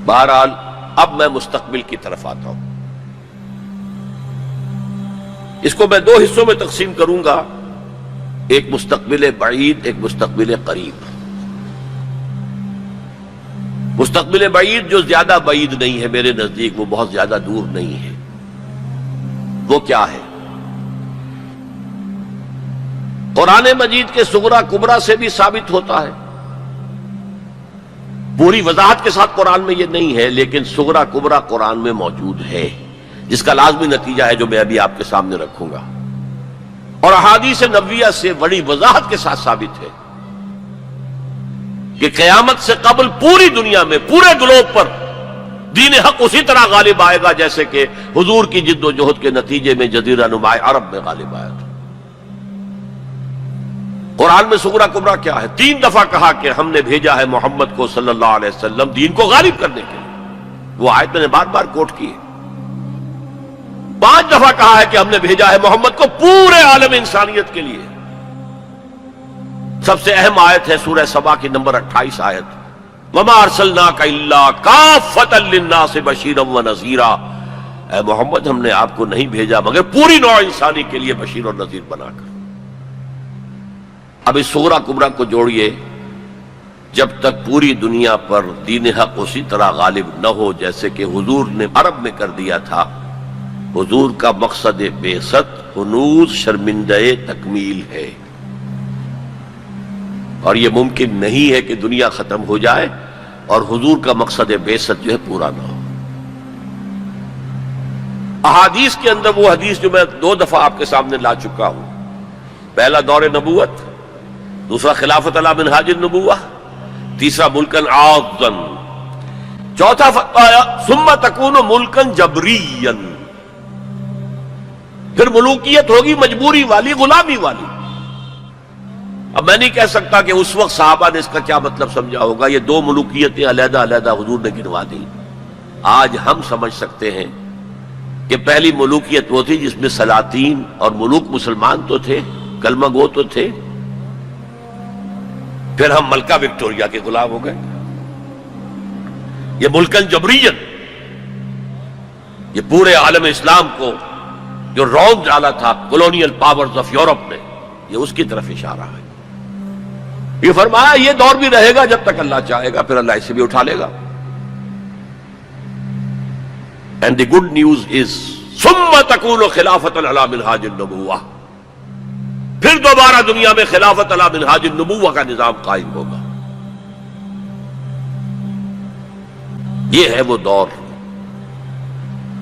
بہرحال اب میں مستقبل کی طرف آتا ہوں. اس کو میں دو حصوں میں تقسیم کروں گا، ایک مستقبل بعید، ایک مستقبل قریب. مستقبل بعید جو زیادہ بعید نہیں ہے میرے نزدیک، وہ بہت زیادہ دور نہیں ہے. وہ کیا ہے؟ قرآن مجید کے صغرا کبرا سے بھی ثابت ہوتا ہے. پوری وضاحت کے ساتھ قرآن میں یہ نہیں ہے، لیکن صغرا کبرا قرآن میں موجود ہے، جس کا لازمی نتیجہ ہے جو میں ابھی آپ کے سامنے رکھوں گا. اور احادیث نبویہ سے بڑی وضاحت کے ساتھ ثابت ہے کہ قیامت سے قبل پوری دنیا میں، پورے گلوب پر دین حق اسی طرح غالب آئے گا جیسے کہ حضور کی جد و جہد کے نتیجے میں جزیرہ نما عرب میں غالب آیا تھا. قرآن میں صغرا کبرا کیا ہے؟ 3 دفعہ کہا کہ ہم نے بھیجا ہے محمد کو صلی اللہ علیہ وسلم دین کو غالب کرنے کے لیے. وہ آیت میں نے بار بار کوٹ کی ہے. 5 دفعہ کہا ہے کہ ہم نے بھیجا ہے محمد کو پورے عالم انسانیت کے لیے. سب سے اہم آیت ہے سورہ سبا کی نمبر 28 آیت، وَمَا أَرْسَلْنَاكَ إِلَّا كَافَّةً لِلنَّاسِ بَشِيرًا وَنَذِيرًا. اے محمد ہم نے آپ کو نہیں بھیجا مگر پوری نوع انسانی کے لیے بشیر اور نذیر بنا کر. اب اس صغرا کبرا کو جوڑیے، جب تک پوری دنیا پر دین حق اسی طرح غالب نہ ہو جیسے کہ حضور نے عرب میں کر دیا تھا. حضور کا مقصد بعثت ہنوز شرمندہ تکمیل ہے، اور یہ ممکن نہیں ہے کہ دنیا ختم ہو جائے اور حضور کا مقصد بعثت جو ہے پورا نہ ہو. احادیث کے اندر وہ حدیث جو میں 2 دفعہ آپ کے سامنے لا چکا ہوں، پہلا دور نبوت، دوسرا خلافت علی منہاج النبوہ، تیسرا ملکن عاضن، چوتھا فرمایا ثم تکون ملکن جبریا، پھر ملوکیت ہوگی مجبوری والی، غلامی والی. اب میں نہیں کہہ سکتا کہ اس وقت صحابہ نے اس کا کیا مطلب سمجھا ہوگا. یہ 2 ملوکیتیں علیحدہ علیحدہ حضور نے گنوا دی. آج ہم سمجھ سکتے ہیں کہ پہلی ملوکیت وہ تھی جس میں سلاطین اور ملوک مسلمان تو تھے، کلمہ گو تو تھے، پھر ہم ملکہ وکٹوریہ کے غلام ہو گئے. یہ ملکن جبریت، یہ پورے عالم اسلام کو جو رونق ڈالا تھا کولونیل پاورز آف یورپ نے، یہ اس کی طرف اشارہ ہے. یہ فرمایا یہ دور بھی رہے گا جب تک اللہ چاہے گا، پھر اللہ اسے بھی اٹھا لے گا. And the good news is ثم تکون خلافت علی منہاج النبوہ، پھر دوبارہ دنیا میں خلافت علی منہاج النبوہ کا نظام قائم ہوگا. یہ ہے وہ دور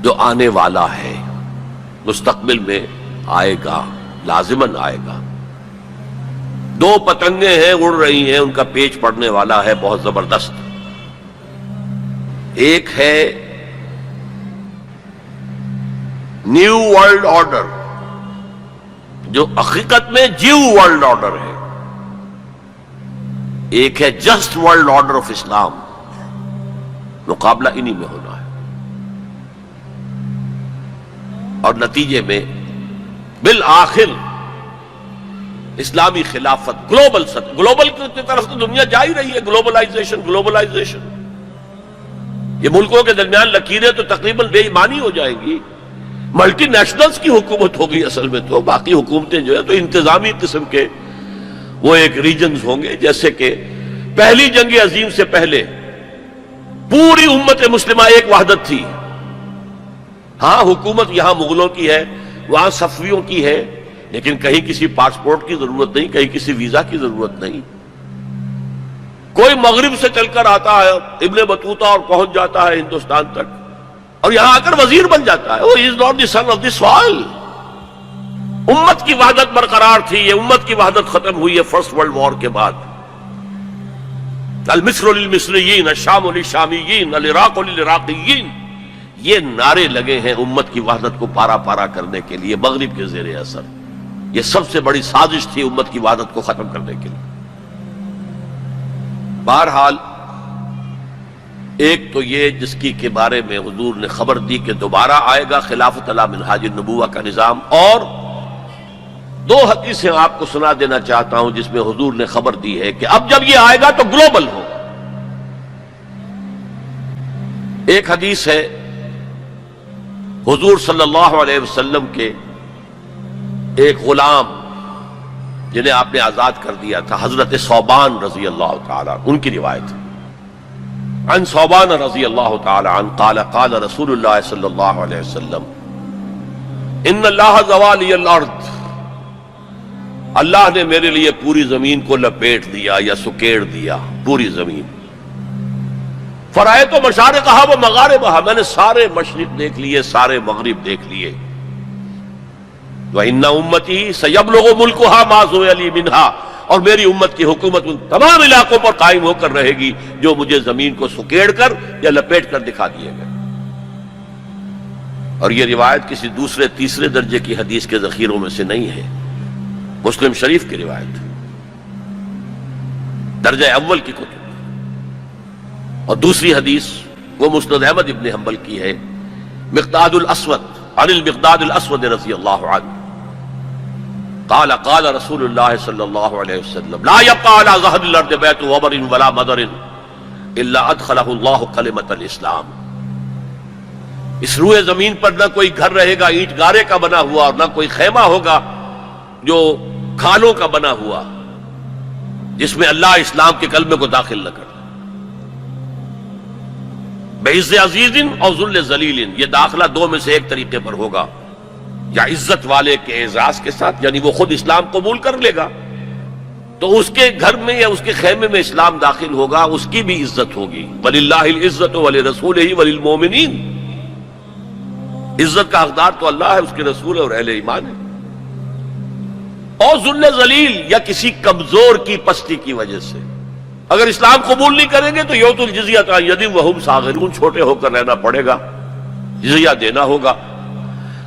جو آنے والا ہے، مستقبل میں آئے گا، لازماً آئے گا. 2 پتنگیں ہیں اڑ رہی ہیں، ان کا پیچ پڑنے والا ہے بہت زبردست. ایک ہے نیو ورلڈ آرڈر جو حقیقت میں جیو ورلڈ آرڈر ہے، ایک ہے جسٹ ورلڈ آرڈر آف اسلام. مقابلہ انہی میں ہونا ہے، اور نتیجے میں بالآخر اسلامی خلافت گلوبل کی طرف تو دنیا جا ہی رہی ہے. گلوبلائزیشن. یہ ملکوں کے درمیان لکیریں تو تقریباً بے ایمانی ہو جائیں گی. ملٹی نیشنلز کی حکومت ہوگی اصل میں، تو باقی حکومتیں جو ہے تو انتظامی قسم کے وہ ایک ریجنز ہوں گے. جیسے کہ پہلی جنگ عظیم سے پہلے پوری امت مسلمہ ایک وحدت تھی. ہاں حکومت یہاں مغلوں کی ہے، وہاں صفویوں کی ہے، لیکن کہیں کسی پاسپورٹ کی ضرورت نہیں، کہیں کسی ویزا کی ضرورت نہیں. کوئی مغرب سے چل کر آتا ہے ابن بطوطہ اور پہنچ جاتا ہے ہندوستان تک، اور یہاں آ کر وزیر بن جاتا ہے. He is not the son of the soil. امت کی وحدت برقرار تھی. یہ امت کی وحدت ختم ہوئی ہے فرسٹ ورلڈ وار کے بعد. المصر للمصریین، الشام للشامیین، العراق للعراقیین، یہ نعرے لگے ہیں امت کی وحدت کو پارا پارا کرنے کے لیے مغرب کے زیر اثر. یہ سب سے بڑی سازش تھی امت کی وحدت کو ختم کرنے کے لیے. بہرحال ایک تو یہ جس کی کے بارے میں حضور نے خبر دی کہ دوبارہ آئے گا خلافت علی منہاج النبوہ کا نظام، اور 2 حدیثیں آپ کو سنا دینا چاہتا ہوں جس میں حضور نے خبر دی ہے کہ اب جب یہ آئے گا تو گلوبل ہوگا. ایک حدیث ہے حضور صلی اللہ علیہ وسلم کے ایک غلام جنہیں آپ نے آزاد کر دیا تھا، حضرت ثوبان رضی اللہ تعالی ان کی روایت ہے۔ عن ثوبان رضی اللہ تعالی عنہ قال قال رسول اللہ صلی اللہ علیہ وسلم ان اللہ زوالی الارض، اللہ نے میرے لیے پوری زمین کو لپیٹ دیا یا سکیڑ دیا، پوری زمین۔ فرائے تو مشارقہا و مغاربہا، میں نے سارے مشرق دیکھ لیے، سارے مغرب دیکھ لیے۔ وَإِنَّ أُمَّتِي سَيَبْلُغُ مُلْكُهَا مَا زُوِيَ لِي مِنْهَا، اور میری امت کی حکومت ان تمام علاقوں پر قائم ہو کر رہے گی جو مجھے زمین کو سکیڑ کر یا لپیٹ کر دکھا دیے گئے۔ اور یہ روایت کسی دوسرے تیسرے درجے کی حدیث کے ذخیروں میں سے نہیں ہے، مسلم شریف کی روایت ہے، درجہ اول کی کتب۔ اور دوسری حدیث وہ مسند احمد ابن حنبل کی ہے، مقداد الاسود عن المقداد الاسود رضی اللہ عنہ قال قال رسول اللہ صلی اللہ علیہ وسلم لا يبقى على ظهر الارض بيت وبر ولا مدر الا ادخله اللہ کلمۃ الاسلام، اس روئے زمین پر نہ کوئی گھر رہے گا اینٹ گارے کا بنا ہوا، اور نہ کوئی خیمہ ہوگا جو کھالوں کا بنا ہوا، جس میں اللہ اسلام کے کلمے کو داخل نہ کر۔ بعز عزیز اور ذل ذلیل، یہ داخلہ دو میں سے ایک طریقے پر ہوگا، یا عزت والے کے اعزاز کے ساتھ، یعنی وہ خود اسلام قبول کر لے گا تو اس کے گھر میں یا اس کے خیمے میں اسلام داخل ہوگا، اس کی بھی عزت ہوگی۔ وَلِلَّهِ الْعِزَّةُ وَلِرَسُولِهِ وَلِلْمُؤْمِنِينَ، عزت کا حقدار تو اللہ ہے، اس کے رسول ہے اور اہل ایمان ہے۔ اور ذل ذلیل، یا کسی کمزور کی پستی کی وجہ سے، اگر اسلام قبول نہیں کریں گے تو یؤتوا الجزیۃ عن ید وہم صاغرون، چھوٹے ہو کر رہنا پڑے گا، جزیہ دینا ہوگا۔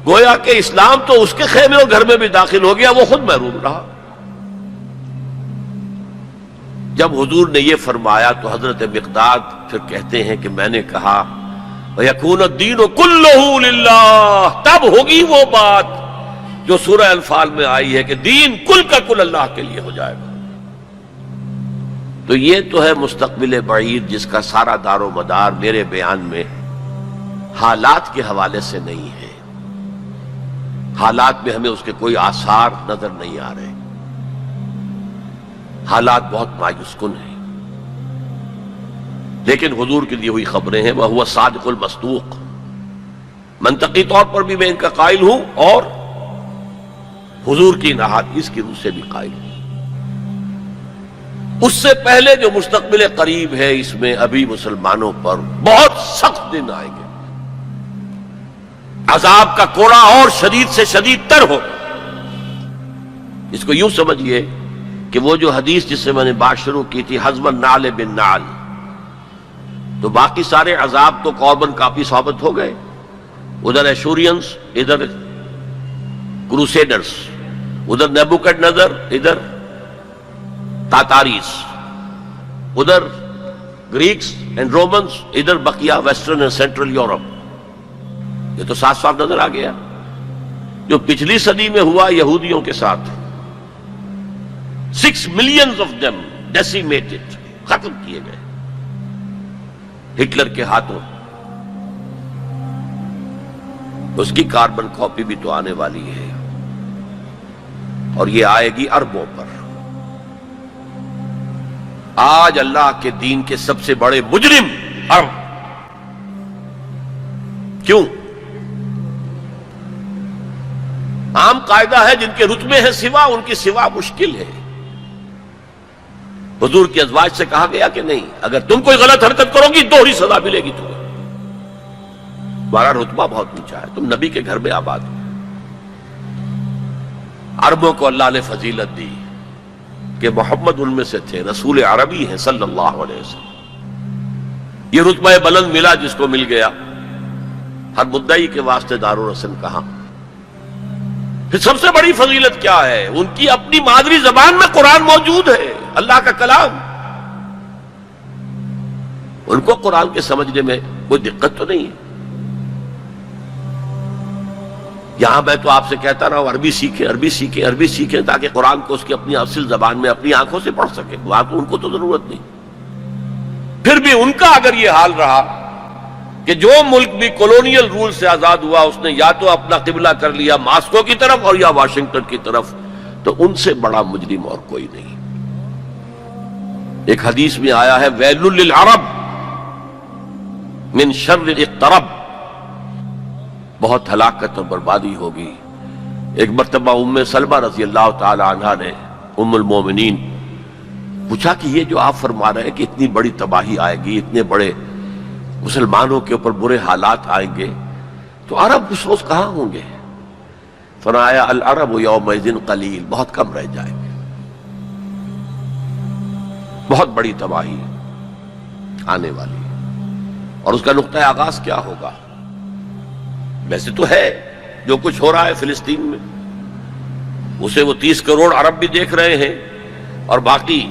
گویا کہ اسلام تو اس کے خیمے اور گھر میں بھی داخل ہو گیا، وہ خود محروم رہا۔ جب حضور نے یہ فرمایا تو حضرت مقداد پھر کہتے ہیں کہ میں نے کہا وَيَكُونَ الدِّينُ كُلُّهُ لِلَّهِ، تب ہوگی وہ بات جو سورہ انفال میں آئی ہے کہ دین کل کا کل اللہ کے لیے ہو جائے گا۔ تو یہ تو ہے مستقبل بعید جس کا سارا دار و مدار میرے بیان میں حالات کے حوالے سے نہیں ہے۔ حالات میں ہمیں اس کے کوئی آثار نظر نہیں آ رہے، حالات بہت مایوس کن ہیں، لیکن حضور کی دی ہوئی خبریں ہیں، وَهُوَ الصَّادِقُ الْمَصْدُوقُ، منطقی طور پر بھی میں ان کا قائل ہوں اور حضور کی احادیث کی روح سے بھی قائل ہوں۔ اس سے پہلے جو مستقبل قریب ہے، اس میں ابھی مسلمانوں پر بہت سخت دن آئیں گے، عذاب کا کوڑا اور شدید سے شدید تر ہو۔ اس کو یوں سمجھیے کہ وہ جو حدیث جس سے میں نے بات شروع کی تھی، حزم النعل بالنعل، تو باقی سارے عذاب تو قربن کافی ثابت ہو گئے، ادھر ایشورینز، ادھر کروسیڈرز، ادھر نیبوکڈنیزر، ادھر تاتاریز، ادھر گریکس اینڈ رومنز، ادھر بقیہ ویسٹرن اینڈ سینٹرل یورپ۔ یہ تو صاف صاف نظر آ گیا جو پچھلی صدی میں ہوا یہودیوں کے ساتھ، 6 millions of them decimated، ختم کیے گئے ہٹلر کے ہاتھوں۔ اس کی کاربن کاپی بھی تو آنے والی ہے، اور یہ آئے گی اربوں پر۔ آج اللہ کے دین کے سب سے بڑے مجرم عرب، کیوں؟ عام قاعدہ ہے جن کے رتبے ہیں سوا، ان کی سوا مشکل ہے۔ حضور کی ازواج سے کہا گیا کہ نہیں، اگر تم کوئی غلط حرکت کرو گی دوہری سزا ملے گی تمہیں، تمہارا رتبہ بہت اونچا ہے، تم نبی کے گھر میں آباد ہو۔ عربوں کو اللہ نے فضیلت دی کہ محمد ان میں سے تھے، رسول عربی ہیں صلی اللہ علیہ وسلم۔ یہ رتبہ بلند ملا جس کو مل گیا، ہر مدعی کے واسطے دار و رسن کہاں۔ پھر سب سے بڑی فضیلت کیا ہے؟ ان کی اپنی مادری زبان میں قرآن موجود ہے، اللہ کا کلام۔ ان کو قرآن کے سمجھنے میں کوئی دقت تو نہیں ہے۔ یہاں میں تو آپ سے کہتا رہا ہوں عربی سیکھیں، عربی سیکھیں، عربی سیکھیں، تاکہ قرآن کو اس کی اپنی اصل زبان میں اپنی آنکھوں سے پڑھ سکیں۔ وہاں تو ان کو تو ضرورت نہیں۔ پھر بھی ان کا اگر یہ حال رہا کہ جو ملک بھی کولونیل رول سے آزاد ہوا اس نے یا تو اپنا قبلہ کر لیا ماسکو کی طرف اور یا واشنگٹن کی طرف، تو ان سے بڑا مجرم اور کوئی نہیں۔ ایک حدیث میں آیا ہے ویل للعرب من شر اقترب، بہت ہلاکت اور بربادی ہوگی۔ ایک مرتبہ ام سلمہ رضی اللہ تعالی عنہا نے ام المومنین پوچھا کہ یہ جو آپ فرما رہے ہیں کہ اتنی بڑی تباہی آئے گی، اتنے بڑے مسلمانوں کے اوپر برے حالات آئیں گے، تو عرب اس روز کہاں ہوں گے؟ فرمایا العرب یومئذ قلیل، بہت کم رہ جائیں گے، بہت بڑی تباہی آنے والی۔ اور اس کا نقطہ آغاز کیا ہوگا؟ ویسے تو ہے جو کچھ ہو رہا ہے فلسطین میں، اسے وہ 30 کروڑ عرب بھی دیکھ رہے ہیں اور باقی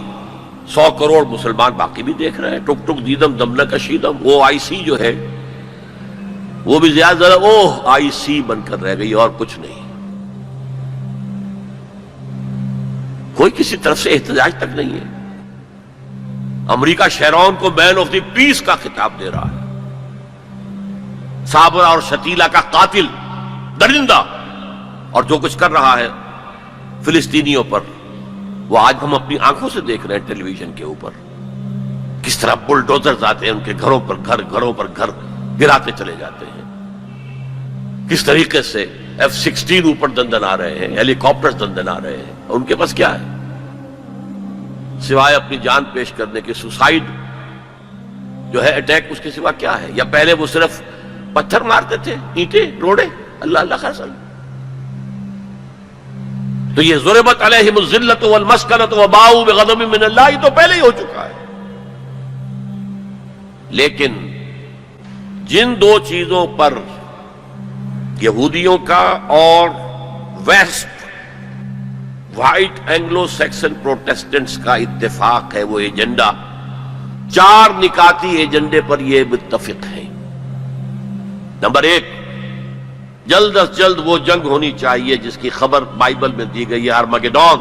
100 کروڑ مسلمان باقی بھی دیکھ رہے ہیں۔ ٹک ٹک دیدم دم نکشیدم، وہ آئی سی جو ہے وہ بھی زیادہ آئی سی بن کر رہ گئی اور کچھ نہیں۔ کوئی کسی طرف سے احتجاج تک نہیں ہے۔ امریکہ شیرون کو مین آف دی پیس کا خطاب دے رہا ہے، صابرہ اور شتیلہ کا قاتل، درندہ، اور جو کچھ کر رہا ہے فلسطینیوں پر وہ آج ہم اپنی آنکھوں سے دیکھ رہے ہیں ٹیلی ویژن کے اوپر، کس طرح بلڈوزرز آتے ہیں ان کے گھروں پر گھر گراتے چلے جاتے ہیں، کس طریقے سے F-16 اوپر دندن آ رہے ہیں، ہیلی کاپٹرز دندن آ رہے ہیں، اور ان کے پاس کیا ہے سوائے اپنی جان پیش کرنے کے؟ سوسائیڈ جو ہے اٹیک، اس کے سوا کیا ہے؟ یا پہلے وہ صرف پتھر مارتے تھے، اینٹیں روڑے، اللہ اللہ خرسل۔ تو یہ ضربت علیہم الذلۃ والمسکنۃ وباؤوا بغضب من اللہ تو پہلے ہی ہو چکا ہے۔ لیکن جن دو چیزوں پر یہودیوں کا اور west white Anglo Saxon Protestants کا اتفاق ہے، وہ ایجنڈا، 4 نکاتی ایجنڈے پر یہ متفق ہیں۔ نمبر 1، جلد از جلد وہ جنگ ہونی چاہیے جس کی خبر بائبل میں دی گئی ہے، ارمگیڈون،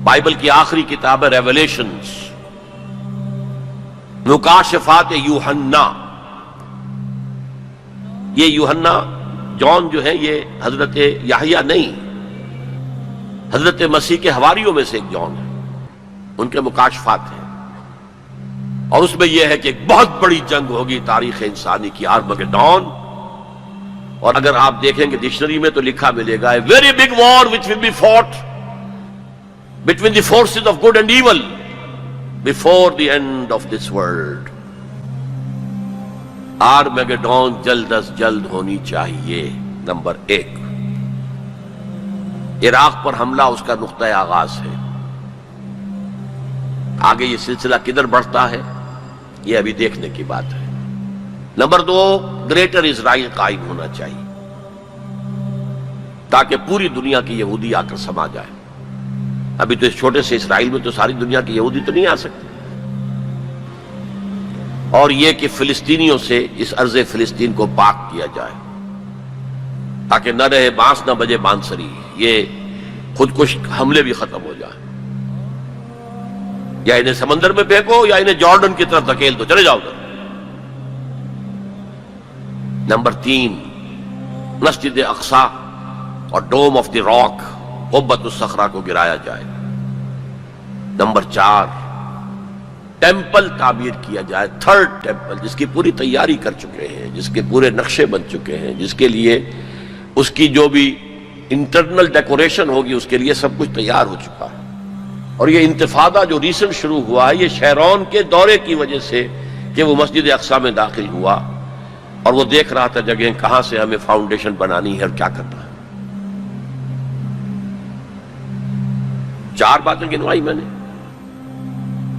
بائبل کی آخری کتاب ہے ریویلیشنز، مکاشفات یوحنا۔ یہ یوحنا جان جو ہے یہ حضرت یحییٰ نہیں، حضرت مسیح کے حواریوں میں سے ایک جان ہے، ان کے مکاشفات ہیں، اور اس میں یہ ہے کہ ایک بہت بڑی جنگ ہوگی تاریخ انسانی کی، ارمگیڈون۔ اور اگر آپ دیکھیں گے ڈکشنری میں تو لکھا ملے گا very big war which will be fought between the forces of good and evil before the end of this world۔ ارمگیڈون جلد از جلد ہونی چاہیے۔ نمبر 1، عراق پر حملہ اس کا نقطۂ آغاز ہے۔ آگے یہ سلسلہ کدھر بڑھتا ہے یہ ابھی دیکھنے کی بات ہے۔ نمبر 2، گریٹر اسرائیل قائم ہونا چاہیے تاکہ پوری دنیا کی یہودی آ کر سما جائے۔ ابھی تو اس چھوٹے سے اسرائیل میں تو ساری دنیا کی یہودی تو نہیں آ سکتی۔ اور یہ کہ فلسطینیوں سے اس ارض فلسطین کو پاک کیا جائے تاکہ نہ رہے بانس نہ بجے بانسری، یہ خودکش حملے بھی ختم ہو جائیں، یا انہیں سمندر میں پھینکو یا انہیں جارڈن کی طرف دھکیل دو، چلے جاؤ ادھر۔ نمبر 3، مسجد اقصی اور ڈوم آف دی راک، قبۃ الصخرہ کو گرایا جائے۔ نمبر 4، ٹیمپل تعمیر کیا جائے، 3rd ٹیمپل، جس کی پوری تیاری کر چکے ہیں، جس کے پورے نقشے بن چکے ہیں، جس کے لیے اس کی جو بھی انٹرنل ڈیکوریشن ہوگی اس کے لیے سب کچھ تیار ہو چکا ہے۔ اور یہ انتفاضہ جو ریسنٹ شروع ہوا ہے یہ شیرون کے دورے کی وجہ سے کہ وہ مسجد اقصی میں داخل ہوا اور وہ دیکھ رہا تھا جگہیں کہاں سے ہمیں فاؤنڈیشن بنانی ہے اور کیا کرنا ہے۔ 4 باتیں گنوائی میں نے،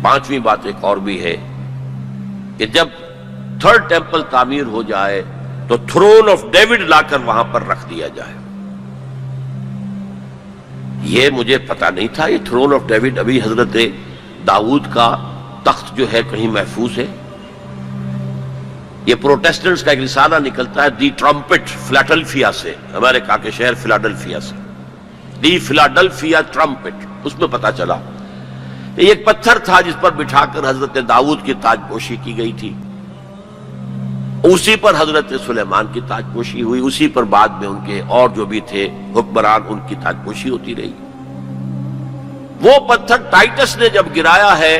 5ویں بات ایک اور بھی ہے کہ جب 3rd ٹیمپل تعمیر ہو جائے تو تھرون آف ڈیوڈ لا کر وہاں پر رکھ دیا جائے۔ یہ مجھے پتا نہیں تھا، یہ تھرون آف ڈیوڈ ابھی حضرت داؤد کا تخت جو ہے کہیں محفوظ ہے۔ یہ پروٹیسٹنٹس کا ایک رسالہ نکلتا ہے دی ٹرمپٹ، فلاڈلفیا سے، امریکہ کے شہر فلاڈلفیا سے، دی فلاڈلفیا ٹرمپٹ۔ اس میں پتا چلا کہ یہ ایک پتھر تھا جس پر بٹھا کر حضرت داؤد کی تاج پوشی کی گئی تھی، اسی پر حضرت سلیمان کی تاجپوشی ہوئی، اسی پر بعد میں ان کے اور جو بھی تھے حکمران ان کی تاجپوشی ہوتی رہی۔ وہ پتھر ٹائٹس نے جب گرایا ہے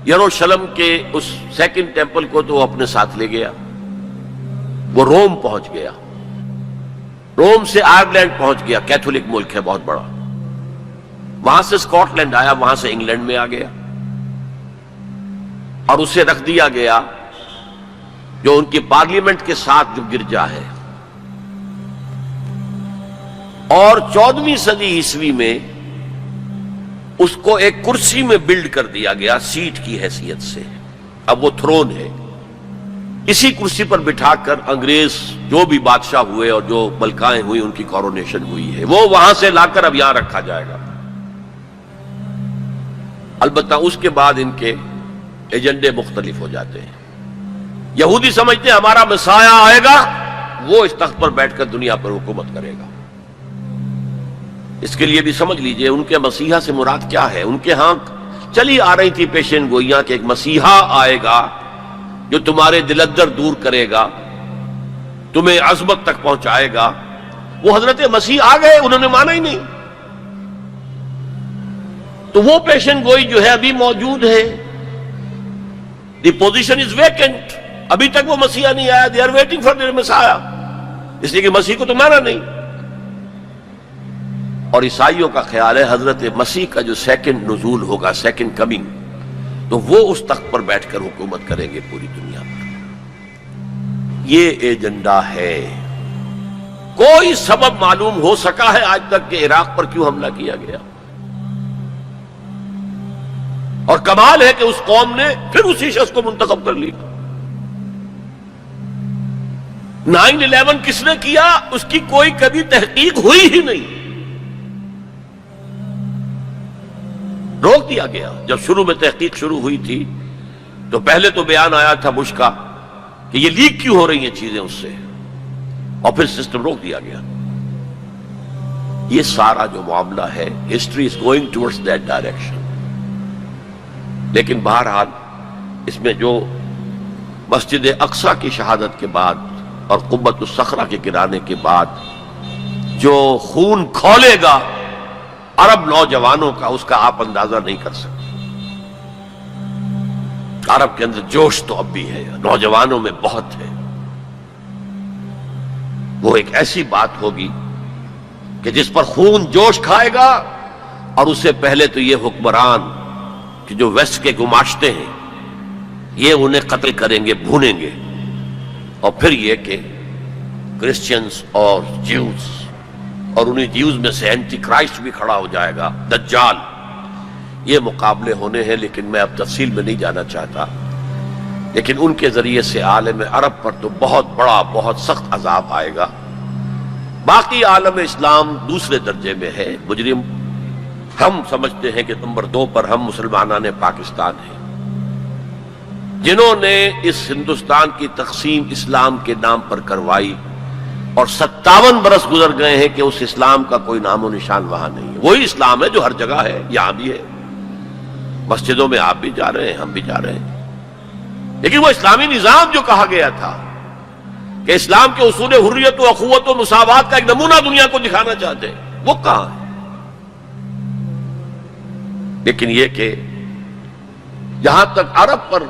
یروشلم کے اس سیکنڈ ٹیمپل کو تو وہ اپنے ساتھ لے گیا، وہ روم پہنچ گیا، روم سے آئرلینڈ پہنچ گیا، کیتھولک ملک ہے بہت بڑا، وہاں سے اسکاٹ لینڈ آیا، وہاں سے انگلینڈ میں آ گیا اور اسے رکھ دیا گیا جو ان کی پارلیمنٹ کے ساتھ جو گرجا ہے۔ اور 14ویں صدی عیسوی میں اس کو ایک کرسی میں بلڈ کر دیا گیا سیٹ کی حیثیت سے، اب وہ تھرون ہے، اسی کرسی پر بٹھا کر انگریز جو بھی بادشاہ ہوئے اور جو ملکائیں ہوئی ان کی کورونیشن ہوئی ہے، وہ وہاں سے لا کر اب یہاں رکھا جائے گا۔ البتہ اس کے بعد ان کے ایجنڈے مختلف ہو جاتے ہیں۔ یہودی سمجھتے ہیں ہمارا مسیح آئے گا، وہ اس تخت پر بیٹھ کر دنیا پر حکومت کرے گا۔ اس کے لیے بھی سمجھ لیجئے ان کے مسیحا سے مراد کیا ہے۔ ان کے ہاں چلی آ رہی تھی پیشین گوئیاں کہ ایک مسیحا آئے گا جو تمہارے دلدر دور کرے گا، تمہیں عظمت تک پہنچائے گا۔ وہ حضرت مسیح آ گئے، انہوں نے مانا ہی نہیں، تو وہ پیشین گوئی جو ہے ابھی موجود ہے۔ دی پوزیشن از ویکنٹ، ابھی تک وہ مسیحا نہیں آیا، they are waiting for their مسیحا، اس لیے کہ مسیح کو تو مانا نہیں۔ اور عیسائیوں کا خیال ہے حضرت مسیح کا جو سیکنڈ نزول ہوگا، سیکنڈ کمنگ، تو وہ اس تخت پر بیٹھ کر حکومت کریں گے پوری دنیا پر۔ یہ ایجنڈا ہے۔ کوئی سبب معلوم ہو سکا ہے آج تک کہ عراق پر کیوں حملہ کیا گیا؟ اور کمال ہے کہ اس قوم نے پھر اسی شخص کو منتخب کر لی۔ 9/11 کس نے کیا اس کی کوئی کبھی تحقیق ہوئی ہی نہیں، روک دیا گیا۔ جب شروع میں تحقیق شروع ہوئی تھی تو پہلے تو بیان آیا تھا بش کا کہ یہ لیک کیوں ہو رہی ہیں چیزیں اس سے، اور پھر سسٹم روک دیا گیا۔ یہ سارا جو معاملہ ہے، history is going towards that direction. لیکن بہرحال اس میں جو مسجد اقصی کی شہادت کے بعد اور قبۃ الصخرہ کے گرانے کے بعد جو خون کھولے گا عرب نوجوانوں کا، اس کا آپ اندازہ نہیں کر سکتے۔ عرب کے اندر جوش تو اب بھی ہے، نوجوانوں میں بہت ہے۔ وہ ایک ایسی بات ہوگی کہ جس پر خون جوش کھائے گا، اور اس سے پہلے تو یہ حکمران کہ جو ویسٹ کے گماشتے ہیں یہ انہیں قتل کریں گے، بھونیں گے، اور پھر یہ کہ کرسچنز اور جیوز، اور انہیں جیوز میں سے اینٹی کرائسٹ بھی کھڑا ہو جائے گا، دجال۔ یہ مقابلے ہونے ہیں، لیکن میں اب تفصیل میں نہیں جانا چاہتا۔ لیکن ان کے ذریعے سے عالم عرب پر تو بہت بڑا، بہت سخت عذاب آئے گا۔ باقی عالم اسلام دوسرے درجے میں ہے، مجرم۔ ہم سمجھتے ہیں کہ نمبر 2 پر ہم مسلمانان پاکستان ہیں، جنہوں نے اس ہندوستان کی تقسیم اسلام کے نام پر کروائی، اور 57 برس گزر گئے ہیں کہ اس اسلام کا کوئی نام و نشان وہاں نہیں ہے۔ وہی اسلام ہے جو ہر جگہ ہے، یہاں بھی ہے، مسجدوں میں آپ بھی جا رہے ہیں، ہم بھی جا رہے ہیں۔ لیکن وہ اسلامی نظام جو کہا گیا تھا کہ اسلام کے اصول حریت و اخوت و مساوات کا ایک نمونہ دنیا کو دکھانا چاہتے ہیں، وہ کہاں ہے؟ لیکن یہ کہ جہاں تک عرب پر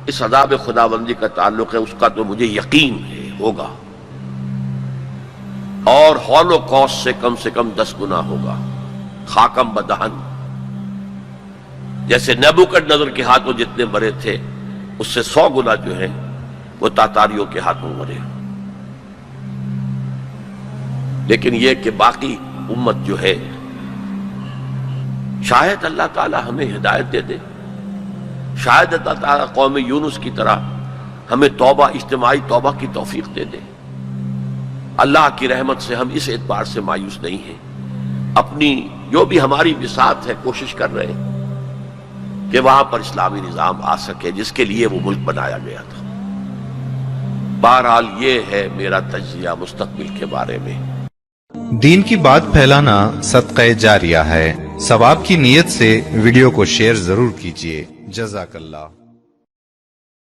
اس عذاب خداوندی کا تعلق ہے، اس کا تو مجھے یقین ہے ہوگا، اور ہولوکاسٹ سے کم 10 گنا ہوگا، خاکم بدہن۔ جیسے نیبوکڈنیزر کے ہاتھوں جتنے مرے تھے، اس سے 100 گنا جو ہے وہ تاتاریوں کے ہاتھوں مرے۔ لیکن یہ کہ باقی امت جو ہے، شاید اللہ تعالی ہمیں ہدایت دے دے، شاید اللہ تعالی قوم یونس کی طرح ہمیں توبہ، اجتماعی توبہ کی توفیق دے دے۔ اللہ کی رحمت سے ہم اس اعتبار سے مایوس نہیں ہیں، اپنی جو بھی ہماری بساط ہے کوشش کر رہے ہیں کہ وہاں پر اسلامی نظام آ سکے جس کے لیے وہ ملک بنایا گیا تھا۔ بہرحال یہ ہے میرا تجزیہ مستقبل کے بارے میں۔ دین کی بات پھیلانا صدقہ جاریہ ہے، ثواب کی نیت سے ویڈیو کو شیئر ضرور کیجیے۔ جزاک اللہ۔